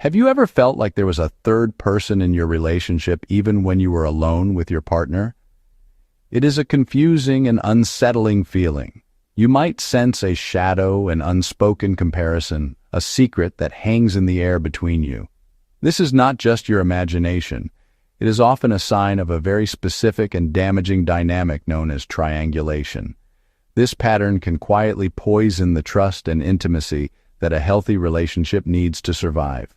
Have you ever felt like there was a third person in your relationship even when you were alone with your partner? It is a confusing and unsettling feeling. You might sense a shadow, an unspoken comparison, a secret that hangs in the air between you. This is not just your imagination. It is often a sign of a very specific and damaging dynamic known as triangulation. This pattern can quietly poison the trust and intimacy that a healthy relationship needs to survive.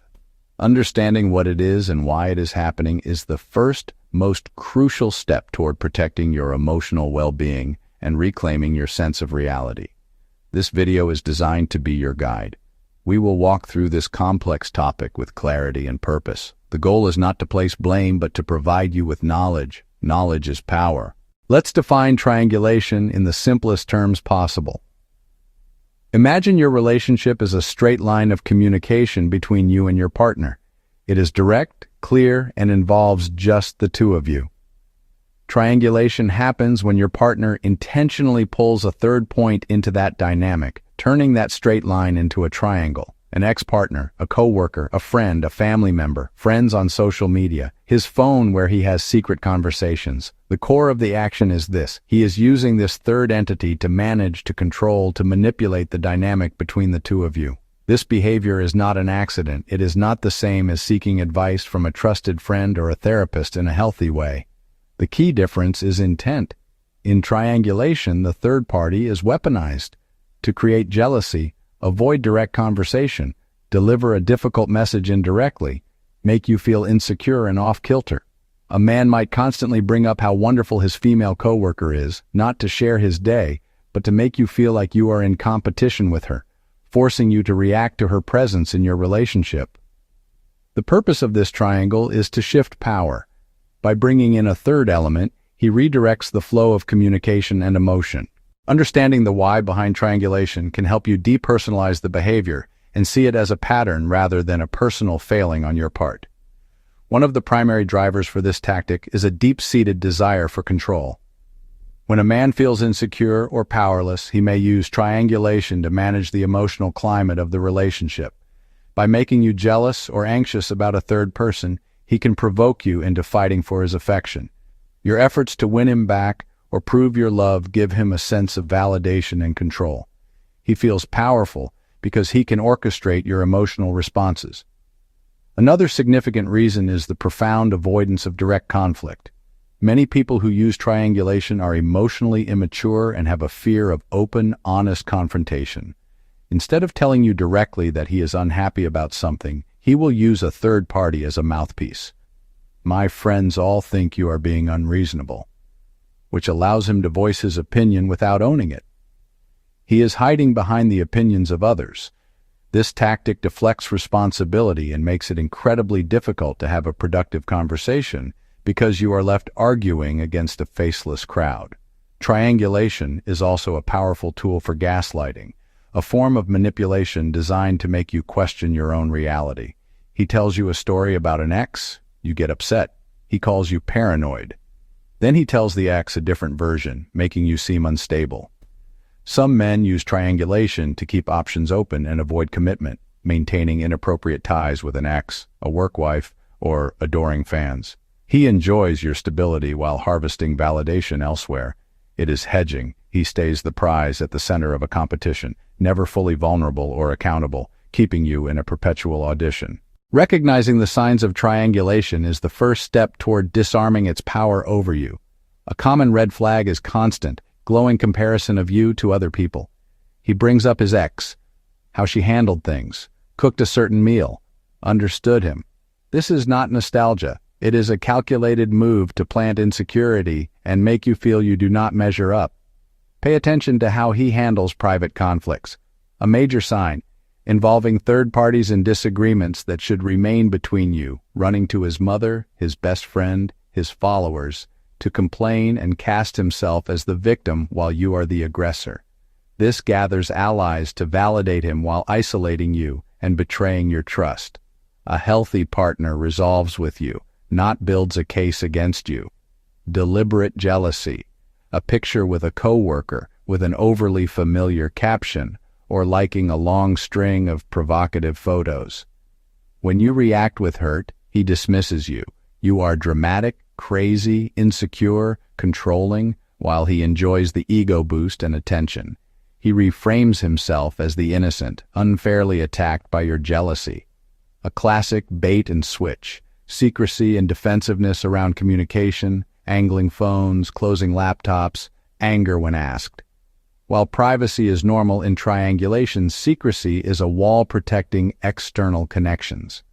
Understanding what it is and why it is happening is the first, most crucial step toward protecting your emotional well-being and reclaiming your sense of reality. This video is designed to be your guide. We will walk through this complex topic with clarity and purpose. The goal is not to place blame, but to provide you with knowledge. Knowledge is power. Let's define triangulation in the simplest terms possible. Imagine your relationship as a straight line of communication between you and your partner. It is direct, clear, and involves just the two of you. Triangulation happens when your partner intentionally pulls a third point into that dynamic, turning that straight line into a triangle. An ex-partner, a coworker, a friend, a family member, friends on social media, his phone where he has secret conversations. The core of the action is this: he is using this third entity to manage, to control, to manipulate the dynamic between the two of you. This behavior is not an accident. It is not the same as seeking advice from a trusted friend or a therapist in a healthy way. The key difference is intent. In triangulation, the third party is weaponized to create jealousy, avoid direct conversation, deliver a difficult message indirectly, make you feel insecure and off-kilter. A man might constantly bring up how wonderful his female coworker is, not to share his day, but to make you feel like you are in competition with her, forcing you to react to her presence in your relationship. The purpose of this triangle is to shift power. By bringing in a third element, he redirects the flow of communication and emotion. Understanding the why behind triangulation can help you depersonalize the behavior and see it as a pattern rather than a personal failing on your part. One of the primary drivers for this tactic is a deep-seated desire for control. When a man feels insecure or powerless, he may use triangulation to manage the emotional climate of the relationship. By making you jealous or anxious about a third person, he can provoke you into fighting for his affection. Your efforts to win him back or prove your love give him a sense of validation and control. He feels powerful because he can orchestrate your emotional responses. Another significant reason is the profound avoidance of direct conflict. Many people who use triangulation are emotionally immature and have a fear of open, honest confrontation. Instead of telling you directly that he is unhappy about something, he will use a third party as a mouthpiece. "My friends all think you are being unreasonable," which allows him to voice his opinion without owning it. He is hiding behind the opinions of others. This tactic deflects responsibility and makes it incredibly difficult to have a productive conversation because you are left arguing against a faceless crowd. Triangulation is also a powerful tool for gaslighting, a form of manipulation designed to make you question your own reality. He tells you a story about an ex, you get upset. He calls you paranoid. Then he tells the ex a different version, making you seem unstable. Some men use triangulation to keep options open and avoid commitment, maintaining inappropriate ties with an ex, a work wife, or adoring fans. He enjoys your stability while harvesting validation elsewhere. It is hedging. He stays the prize at the center of a competition, never fully vulnerable or accountable, keeping you in a perpetual audition. Recognizing the signs of triangulation is the first step toward disarming its power over you. A common red flag is constant, glowing comparison of you to other people. He brings up his ex, how she handled things, cooked a certain meal, understood him. This is not nostalgia. It is a calculated move to plant insecurity and make you feel you do not measure up. Pay attention to how he handles private conflicts. A major sign, involving third parties in disagreements that should remain between you, running to his mother, his best friend, his followers, to complain and cast himself as the victim while you are the aggressor. This gathers allies to validate him while isolating you and betraying your trust. A healthy partner resolves with you, not builds a case against you. Deliberate jealousy, a picture with a coworker with an overly familiar caption, or liking a long string of provocative photos. When you react with hurt, he dismisses you. You are dramatic, crazy, insecure, controlling, while he enjoys the ego boost and attention. He reframes himself as the innocent, unfairly attacked by your jealousy. A classic bait and switch. Secrecy and defensiveness around communication, angling phones, closing laptops, anger when asked. While privacy is normal in triangulation, secrecy is a wall protecting external connections.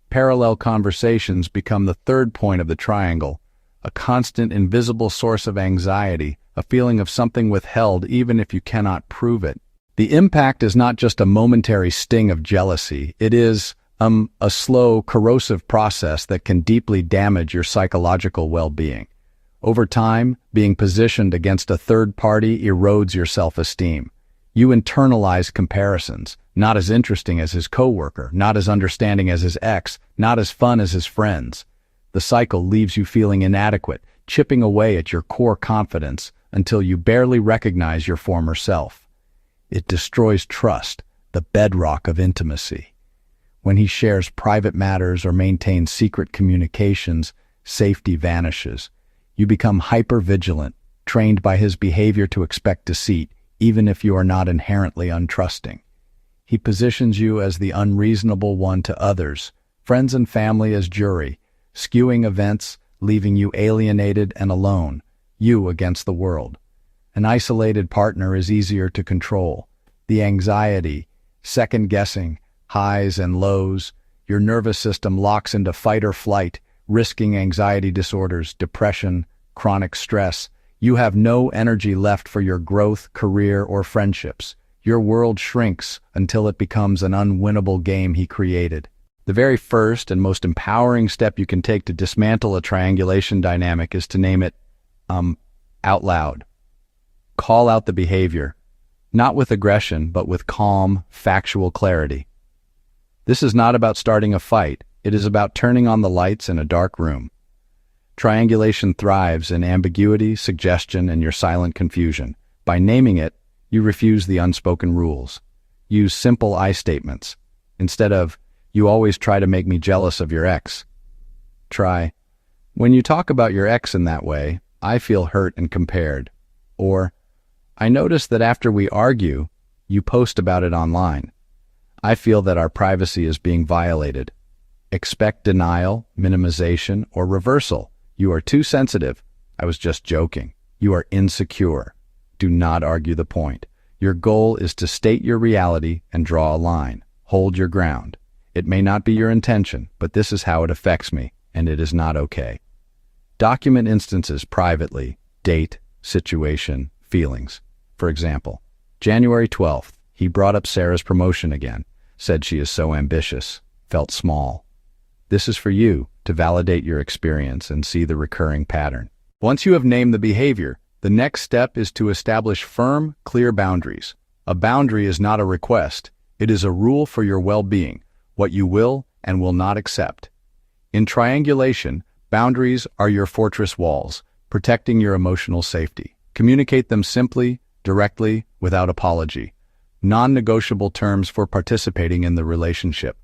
Parallel conversations become the third point of the triangle, a constant invisible source of anxiety, a feeling of something withheld even if you cannot prove it. The impact is not just a momentary sting of jealousy, it is a slow, corrosive process that can deeply damage your psychological well-being. Over time, being positioned against a third party erodes your self-esteem. You internalize comparisons, not as interesting as his coworker, not as understanding as his ex, not as fun as his friends. The cycle leaves you feeling inadequate, chipping away at your core confidence until you barely recognize your former self. It destroys trust, the bedrock of intimacy. When he shares private matters or maintains secret communications, safety vanishes. You become hyper-vigilant, trained by his behavior to expect deceit, even if you are not inherently untrusting. He positions you as the unreasonable one to others, friends and family as jury, skewing events, leaving you alienated and alone, you against the world. An isolated partner is easier to control. The anxiety, second-guessing, highs and lows, your nervous system locks into fight or flight, risking anxiety disorders, depression, chronic stress. You have no energy left for your growth, career, or friendships. Your world shrinks until it becomes an unwinnable game he created. The very first and most empowering step you can take to dismantle a triangulation dynamic is to name it out loud. Call out the behavior, not with aggression, but with calm, factual clarity. This is not about starting a fight. It is about turning on the lights in a dark room. Triangulation thrives in ambiguity, suggestion, and your silent confusion. By naming it, you refuse the unspoken rules. Use simple I statements. Instead of, "You always try to make me jealous of your ex." Try, "When you talk about your ex in that way, I feel hurt and compared." Or, "I notice that after we argue, you post about it online. I feel that our privacy is being violated." Expect denial, minimization, or reversal. "You are too sensitive. I was just joking." "You are insecure." Do not argue the point. Your goal is to state your reality and draw a line. Hold your ground. "It may not be your intention, but this is how it affects me, and it is not okay." Document instances privately. Date, situation, feelings. For example, January 12th, he brought up Sarah's promotion again, said she is so ambitious, felt small. This is for you to validate your experience and see the recurring pattern. Once you have named the behavior, the next step is to establish firm, clear boundaries. A boundary is not a request. It is a rule for your well-being, what you will and will not accept. In triangulation, boundaries are your fortress walls, protecting your emotional safety. Communicate them simply, directly, without apology. Non-negotiable terms for participating in the relationship.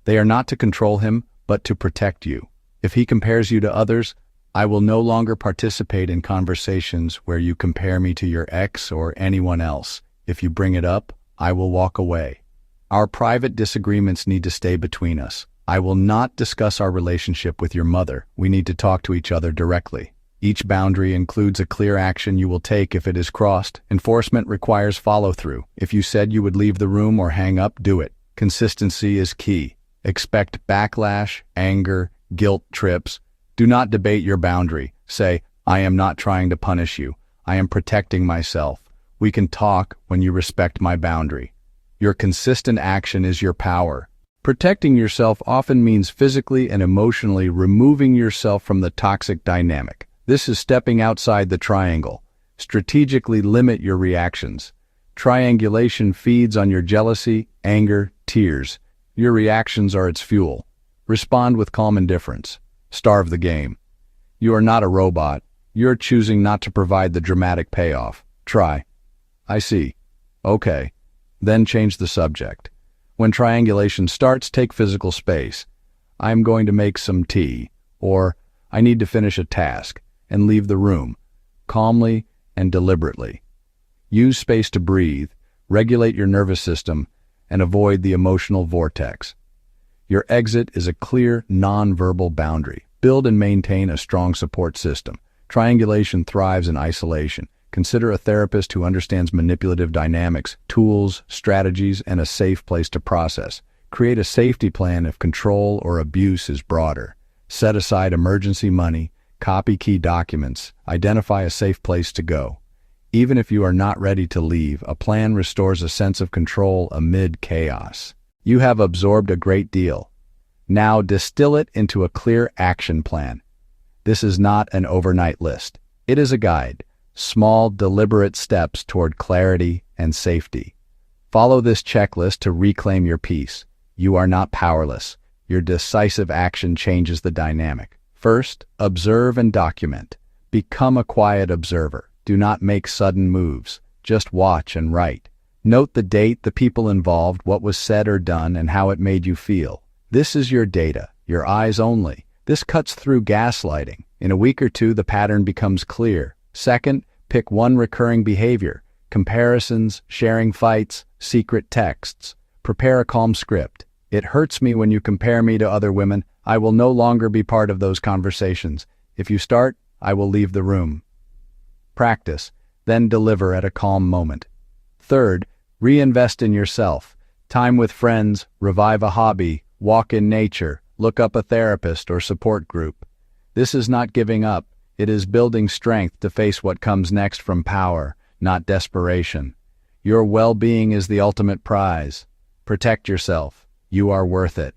They are not to control him, but to protect you. If he compares you to others, I will no longer participate in conversations where you compare me to your ex or anyone else. If you bring it up, I will walk away. Our private disagreements need to stay between us. I will not discuss our relationship with your mother. We need to talk to each other directly. Each boundary includes a clear action you will take if it is crossed. Enforcement requires follow-through. If you said you would leave the room or hang up, do it. Consistency is key. Expect backlash, anger, guilt trips. Do not debate your boundary. Say, "I am not trying to punish you. I am protecting myself. We can talk when you respect my boundary." Your consistent action is your power. Protecting yourself often means physically and emotionally removing yourself from the toxic dynamic. This is stepping outside the triangle. Strategically limit your reactions. Triangulation feeds on your jealousy, anger, tears. Your reactions are its fuel. Respond with calm indifference. Starve the game. You are not a robot. You're choosing not to provide the dramatic payoff. Try. "I see." "Okay." Then change the subject. When triangulation starts, take physical space. I'm going to make some tea, or I need to finish a task, and leave the room, calmly and deliberately. Use space to breathe, regulate your nervous system, and avoid the emotional vortex. Your exit is a clear, non-verbal boundary. Build and maintain a strong support system. Triangulation thrives in isolation. Consider a therapist who understands manipulative dynamics, tools, strategies, and a safe place to process. Create a safety plan if control or abuse is broader. Set aside emergency money, copy key documents, identify a safe place to go. Even if you are not ready to leave, a plan restores a sense of control amid chaos. You have absorbed a great deal. Now distill it into a clear action plan. This is not an overnight list. It is a guide. Small, deliberate steps toward clarity and safety. Follow this checklist to reclaim your peace. You are not powerless. Your decisive action changes the dynamic. First, observe and document. Become a quiet observer. Do not make sudden moves. Just watch and write. Note the date, the people involved, what was said or done, and how it made you feel. This is your data, your eyes only. This cuts through gaslighting. In a week or two, the pattern becomes clear. Second, pick one recurring behavior. Comparisons, sharing fights, secret texts. Prepare a calm script. It hurts me when you compare me to other women. I will no longer be part of those conversations. If you start, I will leave the room. Practice, then deliver at a calm moment. Third, reinvest in yourself. Time with friends, revive a hobby, walk in nature, look up a therapist or support group. This is not giving up. It is building strength to face what comes next from power, not desperation. Your well-being is the ultimate prize. Protect yourself. You are worth it.